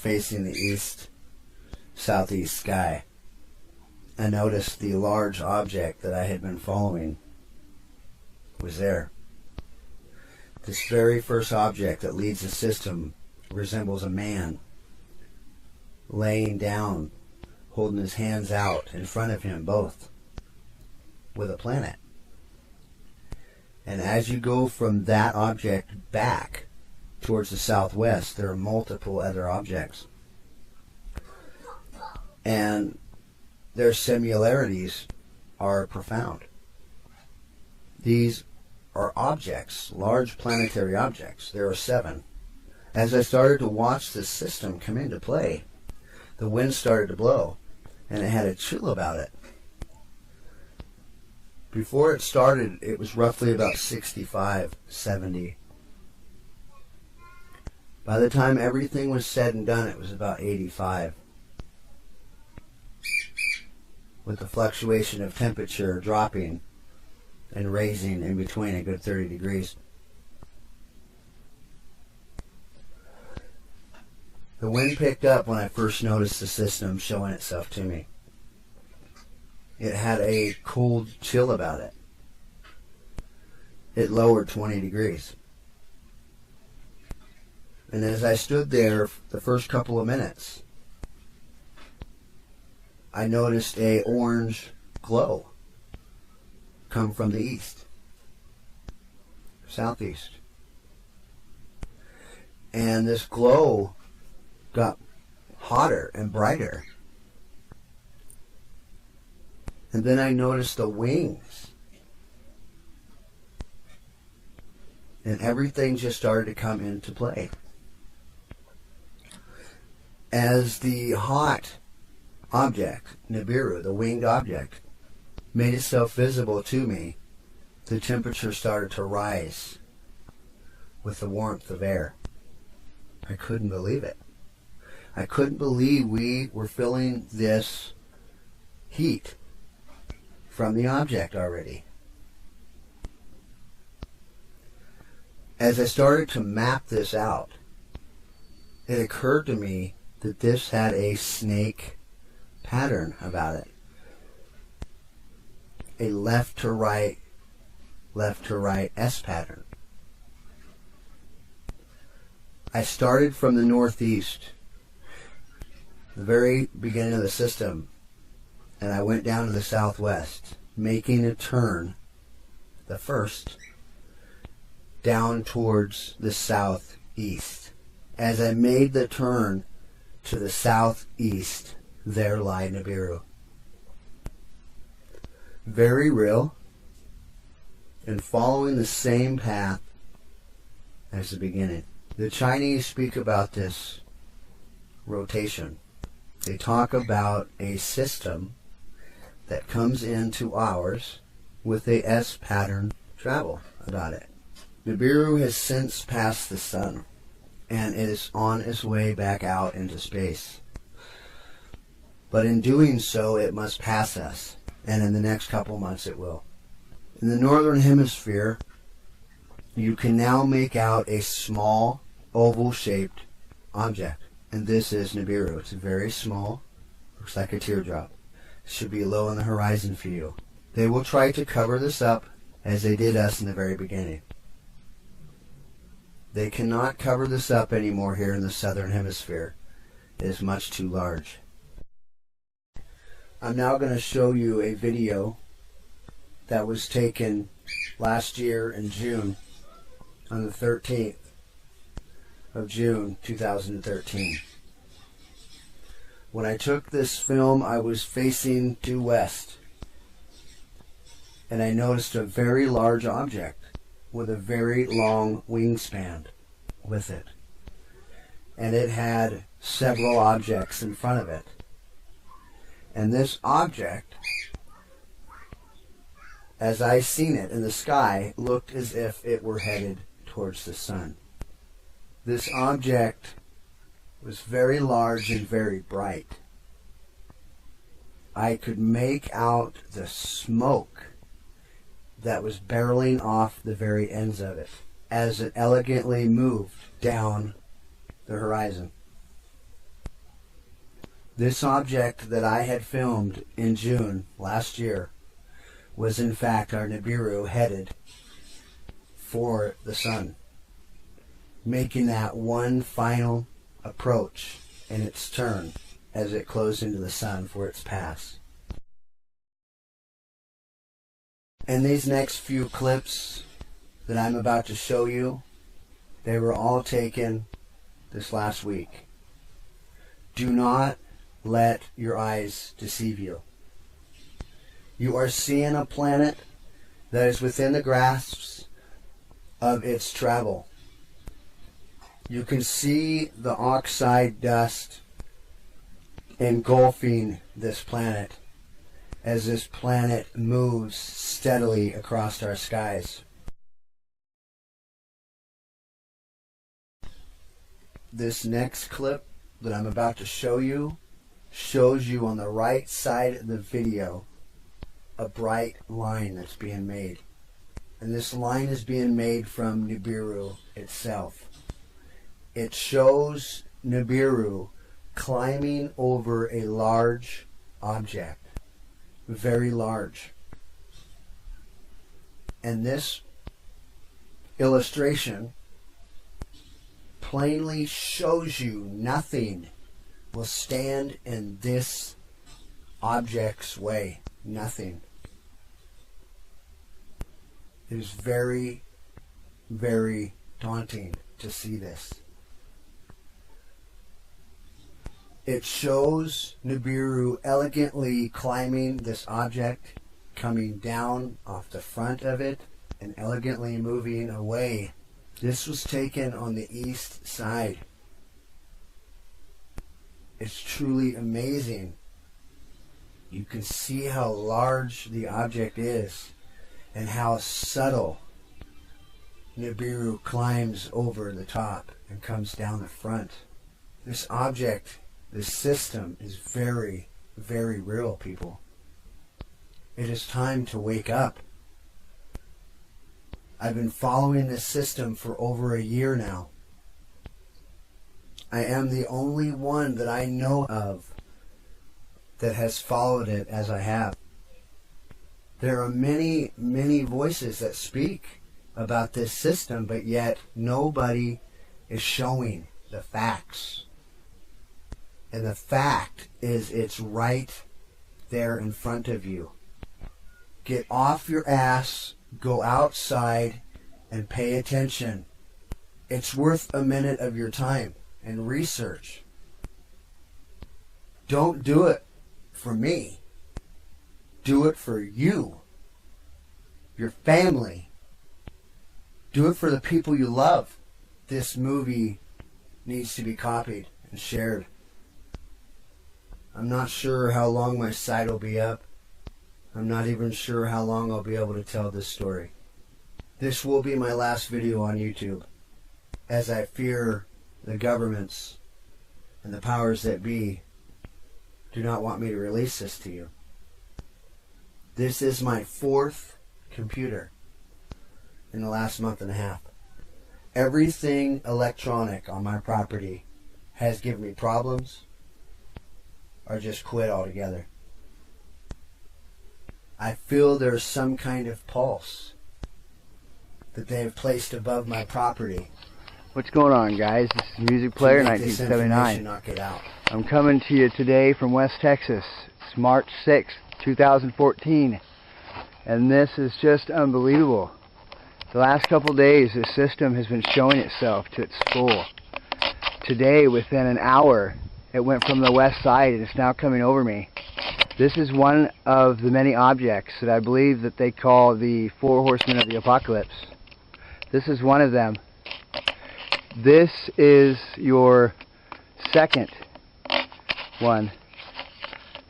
facing the east-southeast sky, I noticed the large object that I had been following was there. This very first object that leads the system resembles a man laying down, holding his hands out in front of him, both with a planet. And as you go from that object back towards the southwest, there are multiple other objects. And their similarities are profound. These are objects, large planetary objects. There are 7. As I started to watch this system come into play, the wind started to blow, and it had a chill about it. Before it started, it was roughly about 65, 70. By the time everything was said and done, it was about 85. With the fluctuation of temperature dropping and raising in between a good 30 degrees. The wind picked up when I first noticed the system showing itself to me. It had a cold chill about it. It lowered 20 degrees. And as I stood there the first couple of minutes, I noticed a orange glow come from the east, southeast. And this glow got hotter and brighter. And then I noticed the wings. And everything just started to come into play. As the hot object, Nibiru, the winged object, made itself visible to me, the temperature started to rise with the warmth of air. I couldn't believe it. I couldn't believe we were feeling this heat from the object already. As I started to map this out, it occurred to me that this had a snake pattern about it. A left to right S pattern. I started from the northeast, the very beginning of the system, and I went down to the southwest, making a turn, the first, down towards the southeast. As I made the turn to the southeast, there lay Nibiru. Very real, and following the same path as the beginning. The Chinese speak about this rotation. They talk about a system that comes into ours with a S pattern travel about it. Nibiru has since passed the sun, and it is on its way back out into space. But in doing so, it must pass us, and in the next couple months it will. In the northern hemisphere, you can now make out a small oval-shaped object, and this is Nibiru. It's very small, looks like a teardrop. It should be low on the horizon for you. They will try to cover this up as they did us in the very beginning. They cannot cover this up anymore here in the southern hemisphere. It is much too large. I'm now going to show you a video that was taken last year in June, on the 13th of June 2013. When I took this film, I was facing due west, and I noticed a very large object with a very long wingspan with it. And it had several objects in front of it. And this object, as I seen it in the sky, looked as if it were headed towards the sun. This object was very large and very bright. I could make out the smoke that was barreling off the very ends of it as it elegantly moved down the horizon. This object that I had filmed in June last year was in fact our Nibiru headed for the sun, making that one final approach in its turn as it closed into the sun for its pass. And these next few clips that I'm about to show you, they were all taken this last week. Do not let your eyes deceive you. You are seeing a planet that is within the grasp of its travel. You can see the oxide dust engulfing this planet as this planet moves steadily across our skies. This next clip that I'm about to show you shows you on the right side of the video a bright line that's being made. And this line is being made from Nibiru itself. It shows Nibiru climbing over a large object, very large. And this illustration plainly shows you nothing will stand in this object's way. Nothing. It is very, very daunting to see this. It shows Nibiru elegantly climbing this object, coming down off the front of it, and elegantly moving away. This was taken on the east side. It's truly amazing. You can see how large the object is and how subtle Nibiru climbs over the top and comes down the front. This object, this system is very, very real, people. It is time to wake up. I've been following this system for over a year now. I am the only one that I know of that has followed it as I have. There are many, many voices that speak about this system, but yet nobody is showing the facts. And the fact is, it's right there in front of you. Get off your ass, go outside, and pay attention. It's worth a minute of your time and research. Don't do it for me. Do it for you, your family. Do it for the people you love. This movie needs to be copied and shared. I'm not sure how long my site will be up. I'm not even sure how long I'll be able to tell this story. This will be my last video on YouTube, as I fear the governments and the powers that be do not want me to release this to you. This is my 4th computer in the last month and a half. Everything electronic on my property has given me problems or just quit altogether. I feel there's some kind of pulse that they have placed above my property. What's going on, guys? This is Music Player 1979. Not get out. I'm coming to you today from West Texas. It's March 6th, 2014. And this is just unbelievable. The last couple days, this system has been showing itself to its full. Today, within an hour, it went from the west side and it's now coming over me. This is one of the many objects that I believe that they call the 4 horsemen of the apocalypse. This is one of them. This is your second one.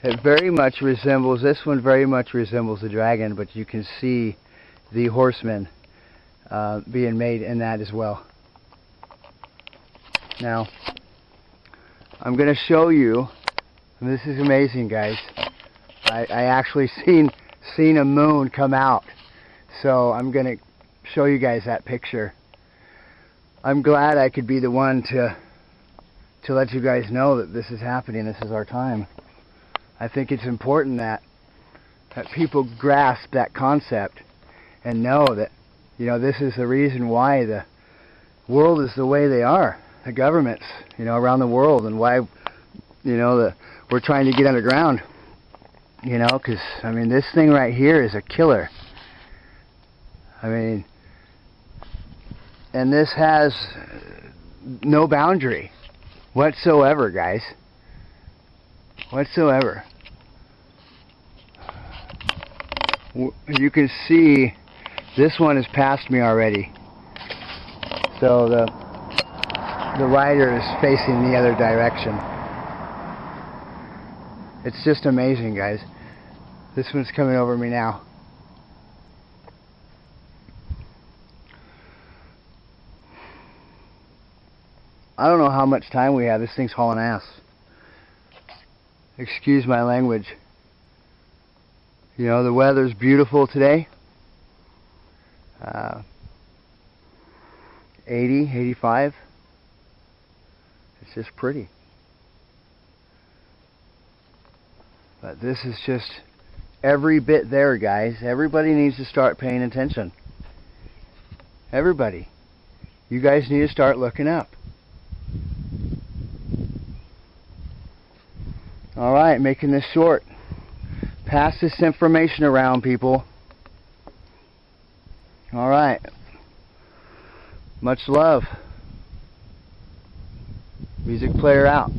It very much resembles, this one very much resembles the dragon, but you can see the horsemen being made in that as well. Now, I'm going to show you, and this is amazing, guys. I actually seen a moon come out, so I'm going to show you guys that picture. I'm glad I could be the one to to let you guys know that this is happening. This is our time. I think it's important that people grasp that concept and know that, you know, this is the reason why the world is the way they are. The governments, you know, around the world, and why, you know, we're trying to get underground. You know, because, I mean, this thing right here is a killer. I mean, and this has no boundary whatsoever, guys. Whatsoever. You can see this one has passed me already. So the rider is facing the other direction. It's just amazing, guys. This one's coming over me now. I don't know how much time we have. This thing's hauling ass. Excuse my language. You know, the weather's beautiful today. 80, 85. It's just pretty. But this is just every bit there, guys. Everybody needs to start paying attention. Everybody. You guys need to start looking up. Alright, making this short. Pass this information around, people. Alright. Much love. Music player out.